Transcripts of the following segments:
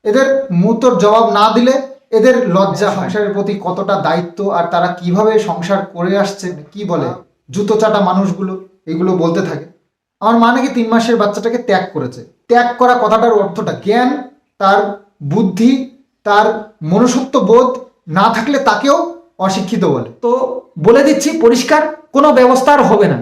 এদের মুহূর্তর জবাব না দিলে এদের লজ্জা সংসারের প্রতি কতটা দায়িত্ব আর তারা কিভাবে সংসার করে আসছে, কি বলে জুতো চাটা মানুষগুলো এগুলো বলতে থাকে। আমার মা নাকি 3 মাসের বাচ্চাটাকে ত্যাগ করেছে। ত্যাগ করা কথাটার অর্থটা জ্ঞান, তার বুদ্ধি, তার মনুষ্যত্ব বোধ না থাকলে তাকেও অশিক্ষিত বলে। তো বলে দিচ্ছি পরিষ্কার, কোনো ব্যবস্থা আর হবে না।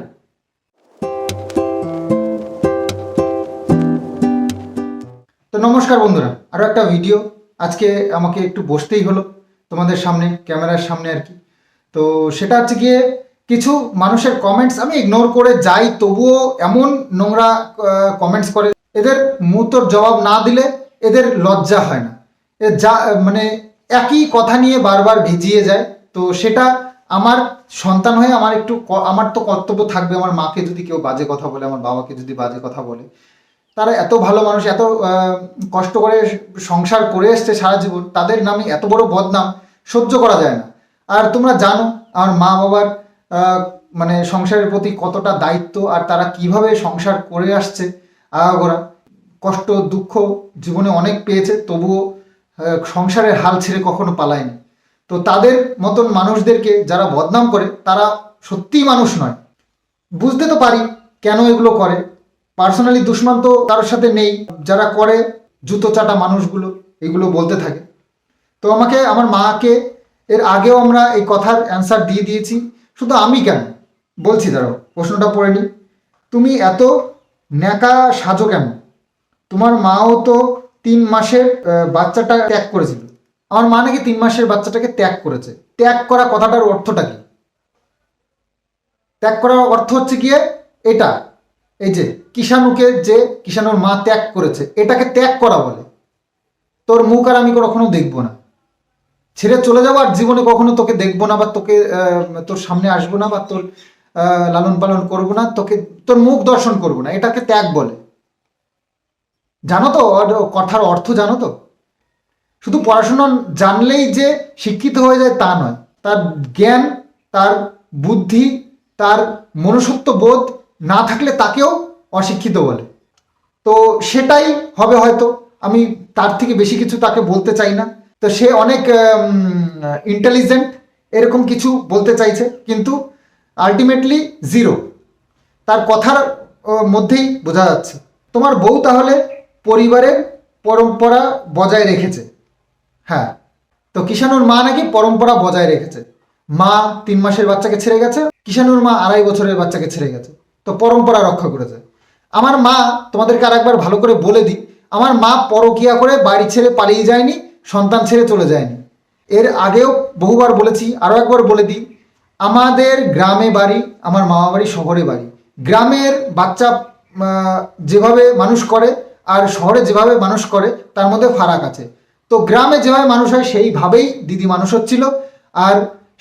তো নমস্কার বন্ধুরা, আরও একটা ভিডিও। আজকে আমাকে একটু বসতেই হলো তোমাদের সামনে, ক্যামেরার সামনে আর কি। তো সেটা হচ্ছে গিয়ে কিছু মানুষের কমেন্টস আমি ইগনোর করে যাই, তবুও এমন নোংরা কমেন্টস করে। এদের মুহূর্তর জবাব না দিলে এদের লজ্জা হয় না। যা মানে একই কথা নিয়ে বারবার ভিজিয়ে যায়। তো সেটা আমার সন্তান হয়ে আমার তো কর্তব্য থাকবে। আমার মাকে যদি কেউ বাজে কথা বলে, আমার বাবাকে যদি বাজে কথা বলে, তারা এত ভালো মানুষ, এত কষ্ট করে সংসার করে এসছে সারা জীবন, তাদের নামে এত বড় বদনাম সহ্য করা যায় না। আর তোমরা জানো আমার মা বাবার মানে সংসারের প্রতি কতটা দায়িত্ব আর তারা কিভাবে সংসার করে আসছে। আগাগোড়া কষ্ট দুঃখ জীবনে অনেক পেয়েছে, তবুও সংসারের হাল ছেড়ে কখনো পালায়নি। তো তাদের মতন মানুষদেরকে যারা বদনাম করে তারা সত্যিই মানুষ নয়। বুঝতে তো পারি কেন এগুলো করে। পার্সোনালি দুশ্মন তো কারোর সাথে নেই, যারা করে জুতো চাটা মানুষগুলো এগুলো বলতে থাকে। তো আমার মাকে এর আগেও আমরা এই কথার অ্যান্সার দিয়ে দিয়েছি। শুধু আমি কেন বলছি, দাঁড়াও প্রশ্নটা পড়ে নি। তুমি এত ন্যাকা সাজো কেন? তোমার মাও তো 3 মাসের বাচ্চাটা ত্যাগ করেছিল। আমার মা নাকি 3 মাসের বাচ্চাটাকে ত্যাগ করেছে। ত্যাগ করা কথাটার অর্থটা কি? ত্যাগ করার অর্থ হচ্ছে গিয়ে এটা, এই যে কিষাণুর মা ত্যাগ করেছে, এটাকে ত্যাগ করা বলে। তোর মুখ আর আমি কখনো দেখবো না, ছেড়ে চলে যাবো, আর জীবনে কখনো তোকে দেখবো না, বা তোর সামনে আসবো না, বা তোর লালন পালন করবো না, তোর মুখ দর্শন করবো না, এটাকে ত্যাগ বলে। জানো তো কথার অর্থ? জানো তো? শুধু পড়াশোনা জানলেই যে শিক্ষিত হয়ে যায় তা নয়, তার জ্ঞান, তার বুদ্ধি, তার মনুষ্যত্ব বোধ না থাকলে তাকেও অশিক্ষিত বলে। তো সেটাই হবে হয়তো, আমি তার থেকে বেশি কিছু তাকে বলতে চাই না। তো সে অনেক ইন্টেলিজেন্ট এরকম কিছু বলতে চাইছে, কিন্তু আলটিমেটলি জিরো। তার কথার মধ্যেই বোঝা যাচ্ছে। তোমার বউ তাহলে পরিবারের পরম্পরা বজায় রেখেছে। হ্যাঁ, তো কিষাণুর মা নাকি পরম্পরা বজায় রেখেছে। মা 3 মাসের বাচ্চাকে ছেড়ে গেছে, কিষাণুর মা 2.5 বছরের বাচ্চাকে ছেড়ে গেছে। তো পরম্পরা রক্ষা করেছে। আমার মা, তোমাদেরকে আর একবার ভালো করে বলে দিই, আমার মা পরকিয়া করে বাড়ি ছেড়ে পালিয়ে যায়নি, সন্তান ছেড়ে চলে যায়নি। এর আগেও বহুবার বলেছি, আরও একবার বলে দিই, আমাদের গ্রামে বাড়ি, আমার মামা বাড়ি শহরে বাড়ি। গ্রামের বাচ্চা যেভাবে মানুষ করে আর শহরে যেভাবে মানুষ করে তার মধ্যে ফারাক আছে। তো গ্রামে যেভাবে মানুষ হয় সেইভাবেই দিদি মানুষ হচ্ছিল। আর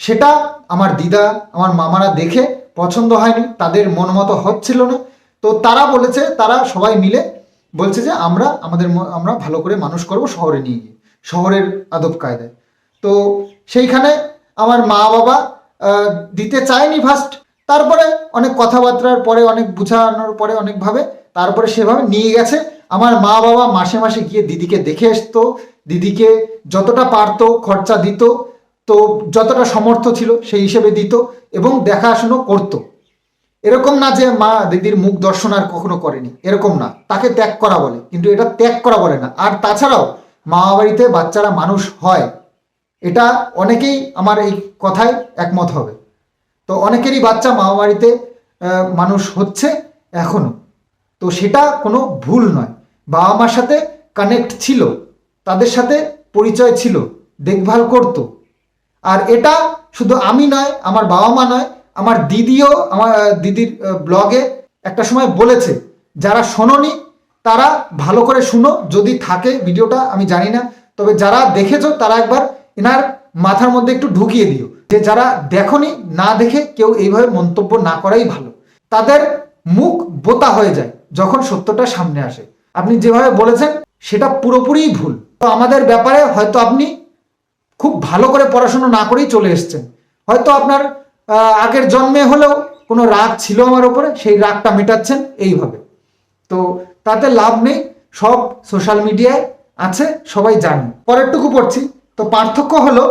সেটা আমার দিদা, আমার মামারা দেখে পছন্দ হয়নি, তাদের মন মতো হচ্ছিল না। তো তারা সবাই মিলে বলছে যে আমরা ভালো করে মানুষ করব শহরে নিয়ে গিয়ে, শহরের আদব কায়দায়। তো সেইখানে আমার মা বাবা দিতে চায়নি ফার্স্ট, তারপরে অনেক কথাবার্তার পরে, অনেক বুঝানোর পরে, অনেকভাবে তারপরে সেভাবে নিয়ে গেছে। আমার মা বাবা মাসে মাসে গিয়ে দিদিকে দেখে আসতো, দিদিকে যতটা পারতো খরচা দিত, তো যতটা সামর্থ্য ছিল সেই হিসেবে দিত এবং দেখাশুনো করতো। এরকম না যে মা দিদির মুখ দর্শন আর কখনো করেনি, এরকম না। তাকে ত্যাগ করা বলে, কিন্তু এটা ত্যাগ করা বলে না। আর তাছাড়াও মামা বাড়িতে বাচ্চারা মানুষ হয়, এটা অনেকেই আমার এই কথায় একমত হবে। তো অনেকেরই বাচ্চা মামা বাড়িতে মানুষ হচ্ছে এখনো। তো সেটা কোনো ভুল নয়। বাবা মার সাথে কানেক্ট ছিল, তাদের সাথে পরিচয় ছিল, দেখভাল করত। আর এটা শুধু আমি নয়, আমার বাবা মা নয়, আমার দিদিও আমার দিদির ব্লগে একটা সময় বলেছে। যারা শোনোনি তারা ভালো করে শুনো, যদি থাকে ভিডিওটা আমি জানি না, তবে যারা দেখেছো তারা একবার এনার মাথার মধ্যে একটু ঢুকিয়ে দিও যে যারা দেখোনি, না দেখে কেউ এইভাবে মন্তব্য না করাই ভালো। তাদের মুখ বোতা হয়ে যায় যখন সত্যটা সামনে আসে। আপনি যেভাবে বলেছেন সেটা পুরোপুরিই ভুল। তো আমাদের ব্যাপারে হয়তো আপনি খুব ভালো করে পড়াশোনা না করেই চলে এসছেন। হয়তো আপনার আগের জন্মে হলেও কোনো রাগ ছিল আমার ওপরে, সেই রাগটা মেটাচ্ছেন এইভাবে। তো তাতে লাভ নেই। সব সোশ্যাল মিডিয়ায় আছে, সবাই জানে। পরেরটুকু পড়ছি। তো পার্থক্য হলো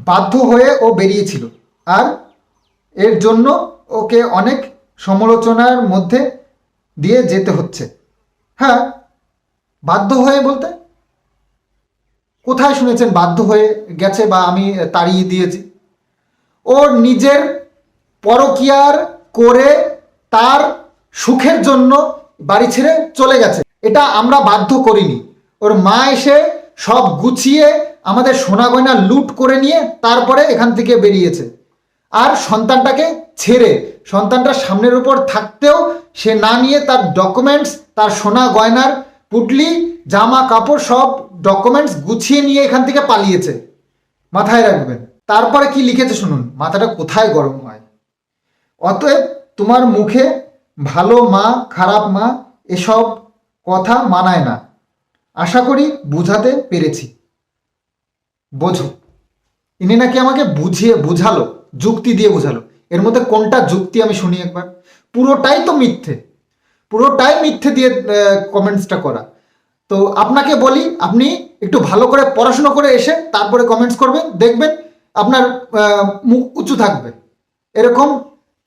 বাধ্য হয়ে ও বেরিয়েছিল, আর এর জন্য ওকে অনেক সমালোচনার মধ্যে দিয়ে যেতে হচ্ছে। হ্যাঁ, বাধ্য হয়ে বলতে কোথায় শুনেছেন বাধ্য হয়ে গেছে বা আমি তাড়িয়ে দিয়েছি? ওর নিজের পরকিয়ার করে তার সুখের জন্য বাড়ি ছেড়ে চলে গেছে। এটা আমরা বাধ্য করিনি। ওর মা এসে সব গুছিয়ে আমাদের সোনা গয়না লুট করে নিয়ে তারপরে এখান থেকে বেরিয়েছে। আর সন্তানটাকে ছেড়ে, সন্তানটার সামনের উপর থাকতেও সে না নিয়ে তার ডকুমেন্টস, তার সোনা গয়নার পুটলি, জামা কাপড় সব ডকুমেন্টস গুছিয়ে নিয়ে এখান থেকে পালিয়েছে। মাথায় রাখবেন। তারপরে কি লিখেছে শুনুন, মাথাটা কোথায় গরম হয়। অতএব তোমার মুখে ভালো মা খারাপ মা এসব কথা মানায় না। আশা করি বুঝাতে পেরেছি। বোঝো। ইনি নাকি আমাকে বুঝালো, যুক্তি দিয়ে বুঝালো। এর মধ্যে কোনটা যুক্তি আমি শুনি একবার? পুরোটাই তো মিথ্যে, পুরোটাই মিথ্যে দিয়ে কমেন্টসটা করা। তো আপনাকে বলি, আপনি একটু ভালো করে পড়াশোনা করে এসে তারপরে কমেন্টস করবেন, দেখবেন আপনার মুখ উঁচু থাকবে। এরকম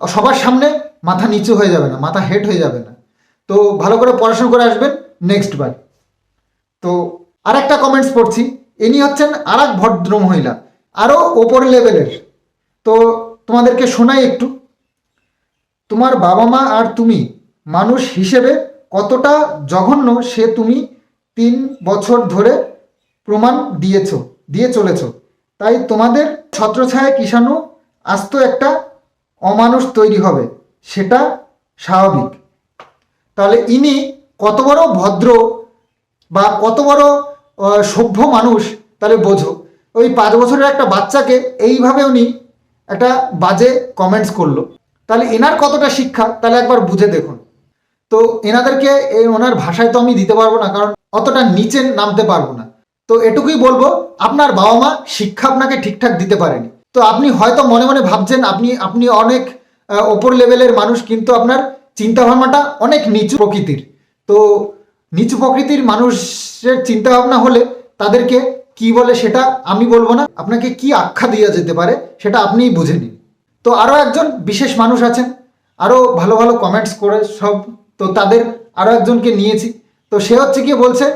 সবার সামনে মাথা নিচু হয়ে যাবে না, মাথা হেড হয়ে যাবে না। তো ভালো করে পড়াশোনা করে আসবেন নেক্সট বার। তো আর একটা কমেন্টস পড়ছি। ইনি হচ্ছেন আর এক ভদ্র মহিলা, আরও ওপর লেভেলের। তো তোমাদেরকে শোনাই একটু। তোমার বাবা মা আর তুমি মানুষ হিসেবে কতটা জঘন্য সে তুমি 3 বছর ধরে প্রমাণ দিয়ে চলেছ। তাই তোমাদের ছত্রছায়ায় কিষাণু আস্ত একটা অমানুষ তৈরি হবে, সেটা স্বাভাবিক। তাহলে ইনি কত বড় ভদ্র বা কত বড় সভ্য মানুষ, তাহলে বোঝো। ওই 5 বছরের একটা বাচ্চাকে এইভাবে উনি একটা বাজে কমেন্টস করলো, তাহলে এনার কতটা শিক্ষা তাহলে একবার বুঝে দেখুন। তো এনাদেরকে ওনার ভাষায় তো আমি দিতে পারবো না, কারণ অতটা নিচে নামতে পারবো না। তো এটুকুই বলবো, আপনার বাবা মা শিক্ষা আপনাকে ঠিকঠাক দিতে পারেনি। তো আপনি হয়তো মনে মনে ভাবছেন আপনি অনেক ওপর লেভেলের মানুষ, কিন্তু আপনার চিন্তাভাবনাটা অনেক নিচু প্রকৃতির। তো নিচু প্রকৃতির মানুষের চিন্তাভাবনা হলে তাদেরকে কি বলে সেটা আমি বলবো না, আপনাকে কি আখ্যা দেওয়া যেতে পারে সেটা আপনিই বুঝে নিন। তো আরও একজন বিশেষ মানুষ আছেন, আরও ভালো ভালো কমেন্টস করে সব। তো তাদের আরও একজনকে নিয়েছি। তো সে হচ্ছে গিয়ে বলছে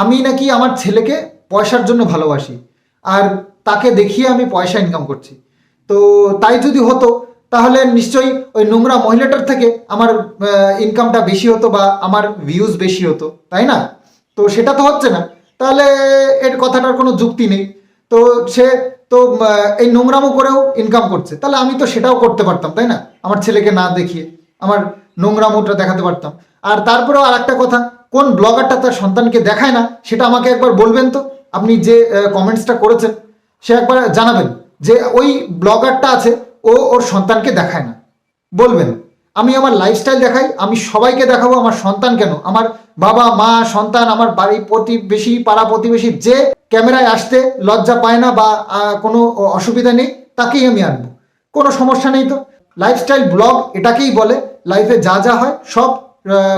আমি নাকি আমার ছেলেকে পয়সার জন্য ভালোবাসি, আর তাকে দেখিয়ে আমি পয়সা ইনকাম করছি। তো তাই যদি হতো তাহলে নিশ্চয়ই ওই নোংরা মহিলাটার থেকে আমার ইনকামটা বেশি হতো বা আমার ভিউজ বেশি হতো, তাই না? তো সেটা তো হচ্ছে না, তাহলে এর কথাটার কোনো যুক্তি নেই। তো সে তো এই নোংরামো করেও ইনকাম করছে, তাহলে আমি তো সেটাও করতে পারতাম, তাই না? আমার ছেলেকে না দেখিয়ে আমার নোংরামোটা দেখাতে পারতাম। আর তারপরেও আর একটা কথা, কোন ব্লগারটা তার সন্তানকে দেখায় না সেটা আমাকে একবার বলবেন তো। আপনি যে কমেন্টসটা করেছেন সে একবার জানাবেন যে ওই ব্লগারটা আছে ওর সন্তানকে দেখায় না, বলবেন। আমি আমার লাইফস্টাইল দেখাই, আমি সবাইকে দেখাবো। আমার সন্তান কেন, আমার বাবা মা সন্তান, আমার বাড়ি প্রতিবেশী পাড়া প্রতিবেশী যে ক্যামেরায় আসতে লজ্জা পায় না বা কোনো অসুবিধা নেই তাকেই আমি আনবো, কোনো সমস্যা নেই। তো লাইফস্টাইল ব্লগ এটাকেই বলে, লাইফে যা যা হয় সব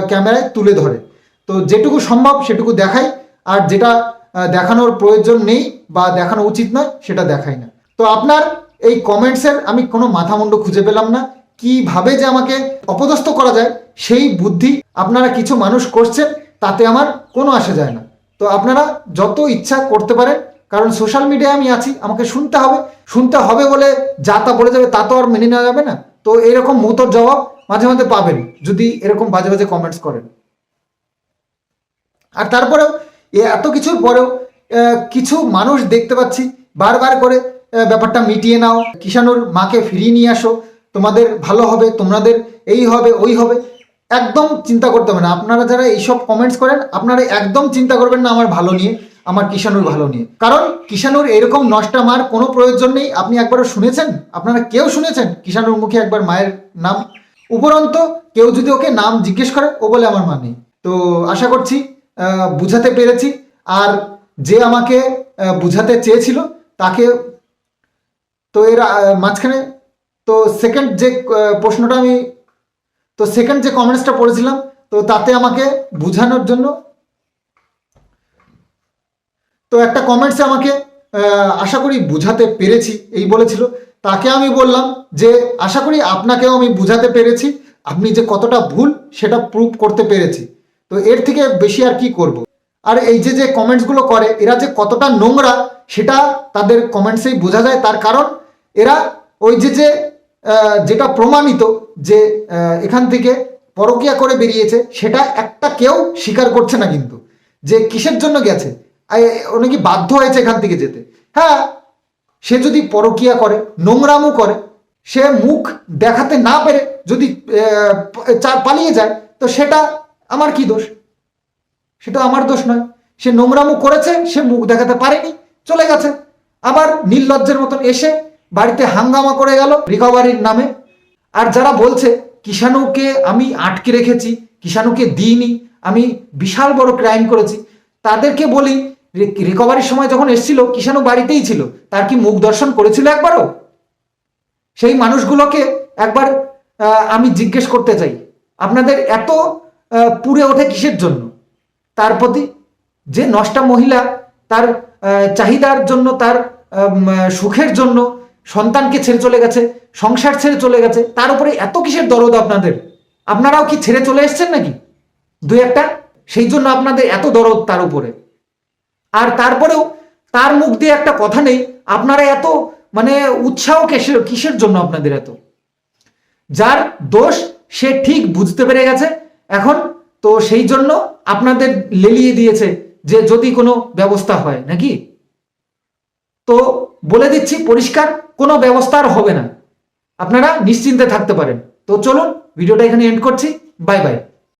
ক্যামেরায় তুলে ধরে। তো যেটুকু সম্ভব সেটুকু দেখাই, আর যেটা দেখানোর প্রয়োজন নেই বা দেখানো উচিত নয় সেটা দেখাই না। তো আপনার এই কমেন্টসের আমি কোনো মাথামুন্ড খুঁজে পেলাম না, কিভাবে যে আমাকে অপদস্থ করা যায় সেই বুদ্ধি আপনারা কিছু মানুষ করছেন, তাতে আমার কোনো আসে যায় না। তো আপনারা যত ইচ্ছা করতে পারেন, কারণ সোশ্যাল মিডিয়ায় আমি আছি, আমাকে শুনতে হবে বলে যা তা বলে যাবে তা তো আর মেনে নেওয়া যাবে না। তো এইরকম মুহূর্তের জবাব মাঝে মাঝে পাবেন যদি এরকম বাজে বাজে কমেন্টস করেন। আর তারপরেও এত কিছুর পরেও কিছু মানুষ দেখতে পাচ্ছি বারবার করে ব্যাপারটা মিটিয়ে নাও, কিষাণুর মাকে ফিরিয়ে নিয়ে আসো, তোমাদের ভালো হবে, তোমাদের এই হবে ওই হবে। একদম চিন্তা করতে হবে না। আপনারা যারা এইসব কমেন্টস করেন আপনারা একদম চিন্তা করবেন না আমার ভালো নিয়ে, আমার কিষাণুর ভালো নিয়ে, কারণ কিষাণুর এরকম নষ্টা মার কোনো প্রয়োজন নেই। আপনি একবারও শুনেছেন, আপনারা কেউ শুনেছেন কিষাণুর মুখে একবার মায়ের নাম? উপরন্ত কেউ যদি ওকে নাম জিজ্ঞেস করে ও বলে আমার মা নেই। তো আশা করছি বুঝাতে পেরেছি। আর যে আমাকে বুঝাতে চেয়েছিল তাকে, তো এর মাঝখানে তো সেকেন্ড যে প্রশ্নটা আমি, তো সেকেন্ড যে কমেন্টসটা পড়েছিলাম, তো তাতে আমাকে বোঝানোর জন্য তো একটা কমেন্টসে আমাকে আশা করি বুঝাতে পেরেছি এই বলেছিল। তাকে আমি বললাম যে আশা করি আপনাকেও আমি বুঝাতে পেরেছি, আপনি যে কতটা ভুল সেটা প্রুভ করতে পেরেছি। তো এর থেকে বেশি আর কি করব। আর এই যে যে কমেন্টসগুলো করে এরা যে কতটা নোংরা সেটা তাদের কমেন্টসেই বোঝা যায়। তার কারণ এরা ওই যে যে যেটা প্রমাণিত যে এখান থেকে পরকীয়া করে বেরিয়েছে সেটা একটা কেউ স্বীকার করছে না, কিন্তু যে কিসের জন্য গেছে, ও নাকি বাধ্য হয়েছে এখান থেকে যেতে। হ্যাঁ, সে যদি পরকীয়া করে, নোংরামও করে, সে মুখ দেখাতে না পেরে যদি পালিয়ে যায়, তো সেটা আমার কি দোষ? সেটা আমার দোষ নয়। সে নোংরামো করেছে, সে মুখ দেখাতে পারেনি, চলে গেছে। আবার নির্লজ্জের মতন এসে বাড়িতে হাঙ্গামা করে গেল রিকভারির নামে। আর যারা বলছে কিষাণুকে আমি আটকে রেখেছি, কিষাণুকে দিইনি, আমি বিশাল বড় ক্রাইম করেছি, তাদেরকে বলি রিকভারির সময় যখন এসেছিল কিষাণু বাড়িতেই ছিল, তার কি মুখ দর্শন করেছিল একবারও? সেই মানুষগুলোকে একবার আমি জিজ্ঞেস করতে চাই, আপনাদের এত পুড়ে ওঠে কিসের জন্য? তার প্রতি যে নষ্টা মহিলা তার চাহিদার জন্য, তার সুখের জন্য সন্তানকে ছেড়ে চলে গেছে, সংসার ছেড়ে চলে গেছে, তার উপরে এত কিসের দরদ আপনাদের? আপনারাও কি ছেড়ে চলে এসছেন নাকি দুই একটা? সেই জন্য আপনাদের এত দরদ তার উপরে। আর তারপরেও তার মুখ দিয়ে একটা কথা নেই, আপনারা এত মানে উৎসাহ কিসের জন্য আপনাদের এত? যার দোষ সে ঠিক বুঝতে পেরে গেছে এখন, তো সেই জন্য আপনাদের লেলিয়ে দিয়েছে যে যদি কোনো ব্যবস্থা হয় নাকি। তো বলে দিচ্ছি পরিষ্কার, কোনো ব্যবস্থা আর হবে না, আপনারা নিশ্চিন্তে থাকতে পারেন। তো চলুন ভিডিওটা এখানে এন্ড করছি, বাই বাই।